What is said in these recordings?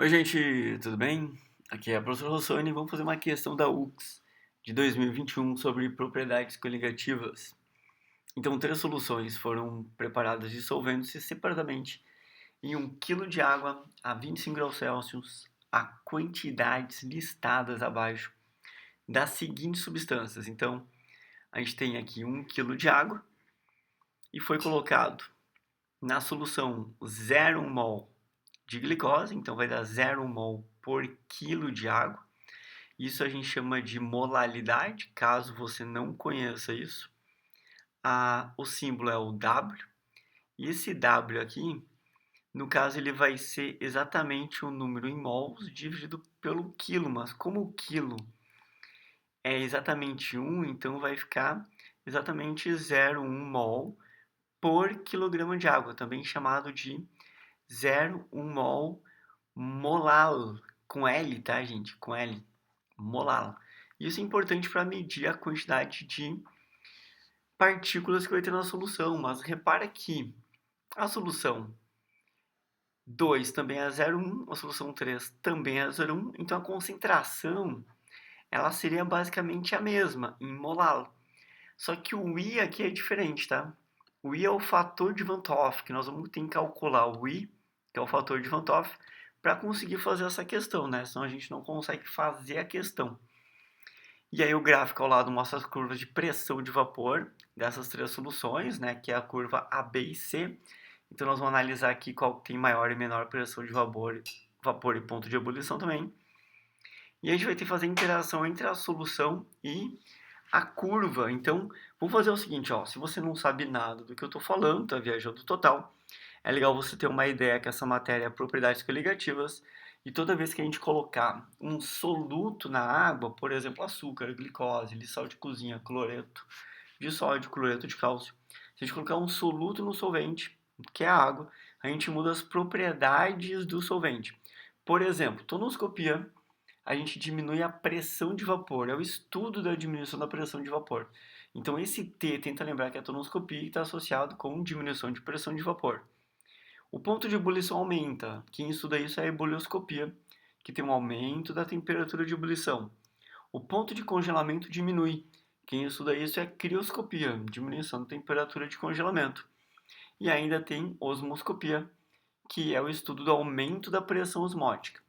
Oi, gente, tudo bem? Aqui é a professora Rossoni e vamos fazer uma questão da UX de 2021 sobre propriedades coligativas. Então, três soluções foram preparadas dissolvendo-se separadamente em 1 quilo de água a 25 graus Celsius a quantidades listadas abaixo das seguintes substâncias. Então, a gente tem aqui 1 quilo de água e foi colocado na solução 0,1 mol de glicose, então vai dar 0,1 mol por quilo de água. Isso a gente chama de molalidade, caso você não conheça isso. O símbolo é o W, e esse W aqui, no caso, ele vai ser exatamente o número em mols dividido pelo quilo, mas como o quilo é exatamente 1, então vai ficar exatamente 0,1 mol por quilograma de água, também chamado de 0,1 mol molal, com L, tá, gente? Com L, molal. Isso é importante para medir a quantidade de partículas que vai ter na solução, mas repara que a solução 2 também é 0,1, a solução 3 também é 0,1, então a concentração ela seria basicamente a mesma, em molar. Só que o I aqui é diferente, tá? O I é o fator de Van 't Hoff, que nós vamos ter que calcular o I, que é o fator de Van 't Hoff, para conseguir fazer essa questão, né? Senão a gente não consegue fazer a questão. E aí o gráfico ao lado mostra as curvas de pressão de vapor dessas três soluções, né, que é a curva A, B e C. Então nós vamos analisar aqui qual tem maior e menor pressão de vapor e ponto de ebulição também. E a gente vai ter que fazer a interação entre a solução e a curva. Então, vamos fazer o seguinte, ó, se você não sabe nada do que eu estou falando, tá viajando total, é legal você ter uma ideia que essa matéria é propriedades coligativas e toda vez que a gente colocar um soluto na água, por exemplo, açúcar, glicose, sal de cozinha, cloreto de sódio, cloreto de cálcio, se a gente colocar um soluto no solvente, que é a água, a gente muda as propriedades do solvente. Por exemplo, tonoscopia, a gente diminui a pressão de vapor, é o estudo da diminuição da pressão de vapor. Então esse T, tenta lembrar que é a tonoscopia, está associado com diminuição de pressão de vapor. O ponto de ebulição aumenta. Quem estuda isso é a ebulioscopia, que tem um aumento da temperatura de ebulição. O ponto de congelamento diminui. Quem estuda isso é a crioscopia, diminuição da temperatura de congelamento. E ainda tem osmoscopia, que é o estudo do aumento da pressão osmótica.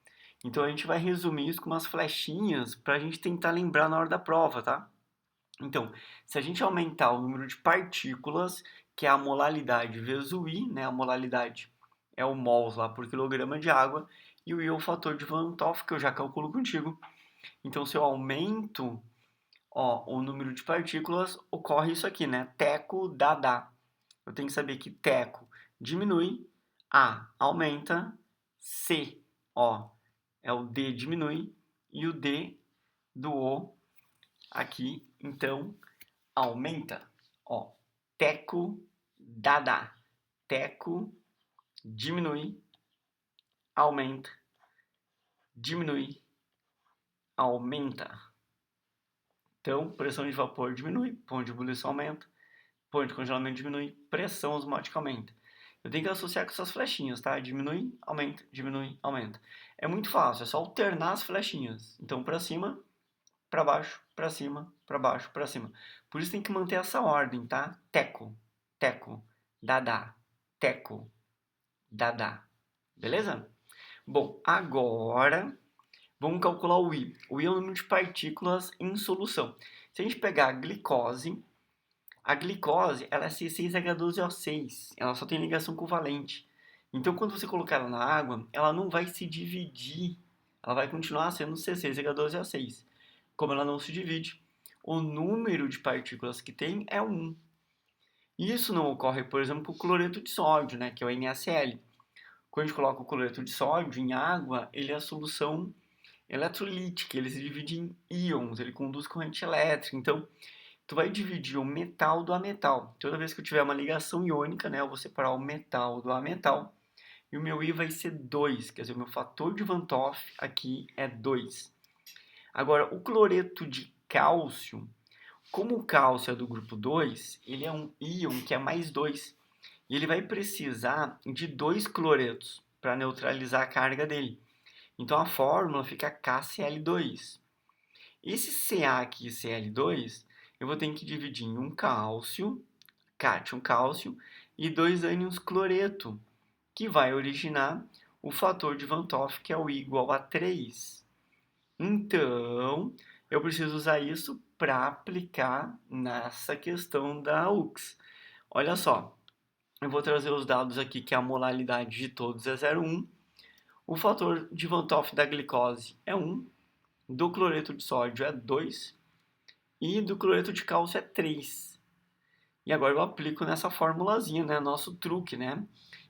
Então a gente vai resumir isso com umas flechinhas para a gente tentar lembrar na hora da prova, tá? Então, se a gente aumentar o número de partículas, que é a molalidade vezes o I, né? A molalidade é o mols lá por quilograma de água, e o I é o fator de Van 't Hoff, que eu já calculo contigo. Então, se eu aumento, ó, o número de partículas, ocorre isso aqui, né? Teco dá. Eu tenho que saber que teco diminui, A aumenta, C, ó, é o D diminui, e o D do O aqui, então, aumenta. Ó, teco dá. Teco diminui, aumenta, diminui, aumenta. Então, pressão de vapor diminui, ponto de ebulição aumenta, ponto de congelamento diminui, pressão osmótica aumenta. Eu tenho que associar com essas flechinhas, tá? Diminui, aumenta, diminui, aumenta. É muito fácil, é só alternar as flechinhas. Então, para cima, para baixo, para cima, para baixo, para cima. Por isso tem que manter essa ordem, tá? Teco, teco, dá, teco, dá. Beleza? Bom, agora vamos calcular o I. O I é o número de partículas em solução. Se a gente pegar a glicose ela é C6H12O6. Ela só tem ligação covalente. Então, quando você colocar ela na água, ela não vai se dividir. Ela vai continuar sendo C6H12O6. Como ela não se divide, o número de partículas que tem é 1. Isso não ocorre, por exemplo, com o cloreto de sódio, né, que é o NaCl. Quando a gente coloca o cloreto de sódio em água, ele é a solução eletrolítica, ele se divide em íons, ele conduz corrente elétrica. Então, tu vai dividir o metal do ametal. Toda vez que eu tiver uma ligação iônica, né, eu vou separar o metal do ametal. E o meu I vai ser 2, quer dizer, o meu fator de Van 't Hoff aqui é 2. Agora, o cloreto de cálcio, como o cálcio é do grupo 2, ele é um íon que é mais 2. E ele vai precisar de 2 cloretos para neutralizar a carga dele. Então a fórmula fica KCl2. Esse Ca aqui e Cl2, eu vou ter que dividir em um cálcio, cátion cálcio, e dois ânions cloreto, que vai originar o fator de Van 't Hoff, que é o I igual a 3. Então, eu preciso usar isso para aplicar nessa questão da UX. Olha só, eu vou trazer os dados aqui que a molaridade de todos é 0,1. O fator de Van 't Hoff da glicose é 1. Do cloreto de sódio é 2. E do cloreto de cálcio é 3. E agora eu aplico nessa formulazinha, né? Nosso truque, né?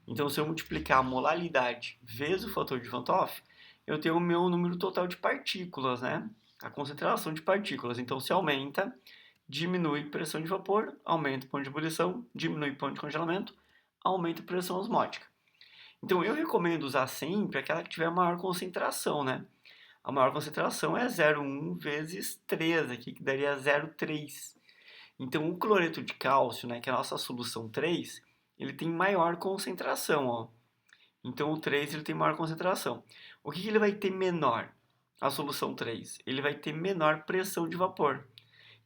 Então, se eu multiplicar a molaridade vezes o fator de Van 't Hoff, eu tenho o meu número total de partículas, né? A concentração de partículas. Então, se aumenta, diminui pressão de vapor, aumenta o ponto de ebulição, diminui o ponto de congelamento, aumenta a pressão osmótica. Então, eu recomendo usar sempre aquela que tiver maior concentração, né? A maior concentração é 0,1 vezes 3 aqui, que daria 0,3. Então, o cloreto de cálcio, né, que é a nossa solução 3, ele tem maior concentração, ó. Então, o 3 ele tem maior concentração. O que ele vai ter menor? A solução 3. Ele vai ter menor pressão de vapor.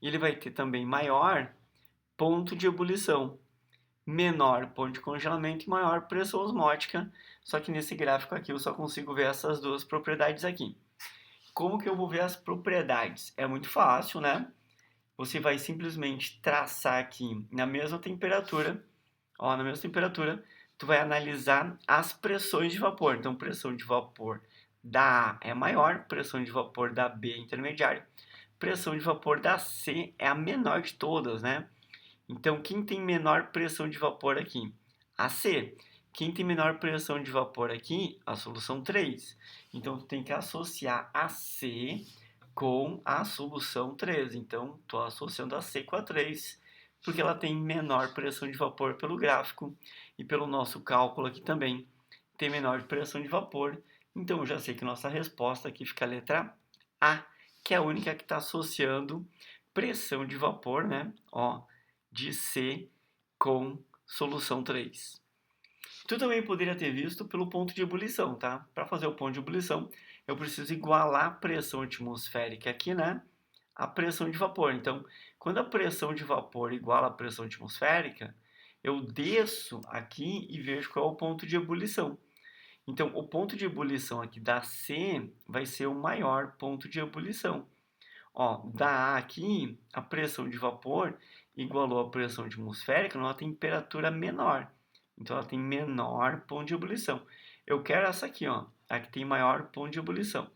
E ele vai ter também maior ponto de ebulição, menor ponto de congelamento e maior pressão osmótica. Só que nesse gráfico aqui eu só consigo ver essas duas propriedades aqui. Como que eu vou ver as propriedades? É muito fácil, né? Você vai simplesmente traçar aqui na mesma temperatura, ó, na mesma temperatura, tu vai analisar as pressões de vapor. Então, pressão de vapor da A é maior, pressão de vapor da B é intermediária, pressão de vapor da C é a menor de todas, né? Então, quem tem menor pressão de vapor aqui? A C. Quem tem menor pressão de vapor aqui? A solução 3. Então, tu tem que associar a C com a solução 3. Então, estou associando a C com a 3, porque ela tem menor pressão de vapor pelo gráfico e pelo nosso cálculo aqui também tem menor pressão de vapor. Então, eu já sei que nossa resposta aqui fica a letra A, que é a única que está associando pressão de vapor, né? Ó, de C com solução 3. Tu também poderia ter visto pelo ponto de ebulição, tá? Para fazer o ponto de ebulição, eu preciso igualar a pressão atmosférica aqui, né? A pressão de vapor. Então, quando a pressão de vapor iguala a pressão atmosférica, eu desço aqui e vejo qual é o ponto de ebulição. Então, o ponto de ebulição aqui da C vai ser o maior ponto de ebulição. Ó, da A aqui, a pressão de vapor igualou a pressão atmosférica numa temperatura menor. Então, ela tem menor ponto de ebulição. Eu quero essa aqui, ó, a que tem maior ponto de ebulição.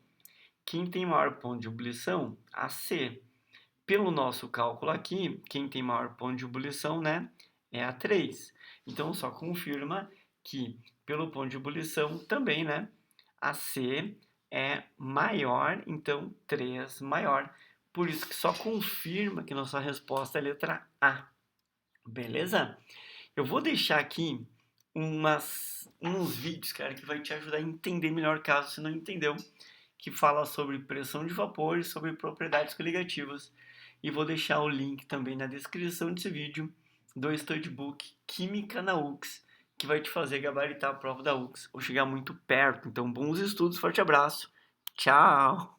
Quem tem maior ponto de ebulição? A C. Pelo nosso cálculo aqui, quem tem maior ponto de ebulição, né, é a 3. Então, só confirma que, pelo ponto de ebulição, também, né, a C é maior, então 3 maior. Por isso que só confirma que nossa resposta é a letra A. Beleza? Eu vou deixar aqui uns vídeos, cara, que vai te ajudar a entender melhor caso você não entendeu, que fala sobre pressão de vapor e sobre propriedades coligativas. E vou deixar o link também na descrição desse vídeo do Studbook Química na UX, que vai te fazer gabaritar a prova da UX ou chegar muito perto. Então, bons estudos, forte abraço, tchau!